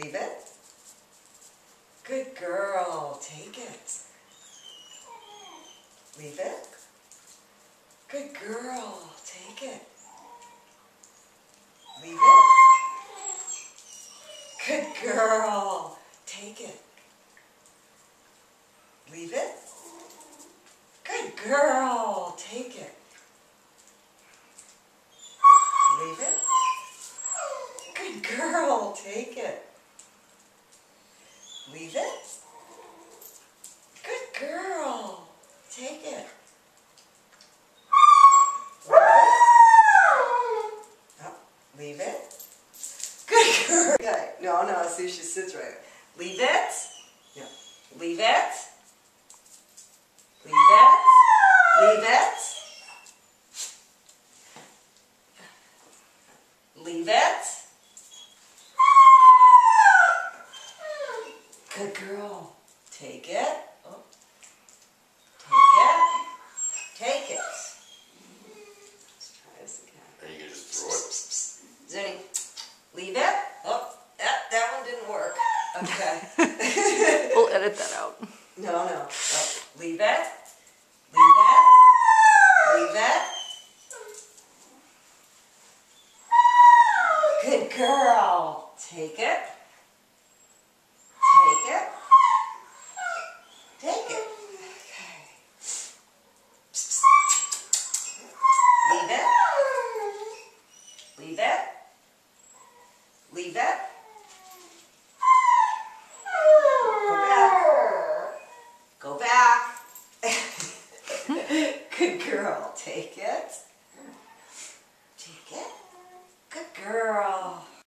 Leave it. Good girl. Take it. Leave it. Good girl. Take it. Leave it. Good girl. Take it. Leave it. Good girl. Take it. Leave it. Good girl. Take it. Leave it. Good girl. Take it. Leave it. Good girl. Okay. No, see if she sits right. Leave it. Yeah. Leave it. Leave it. Leave it. Leave it. Good girl. Take it. Oh. Take it. Take it. Let's try this again. Are you going to just throw it? Zuni, leave it. Oh, that one didn't work. Okay. We'll edit that out. No. Oh, leave it. Leave it. Leave it. Good girl. Take it. Take it. Take it. Okay. Leave it. Leave it. Leave it. Go back. Go back. Good girl. Take it.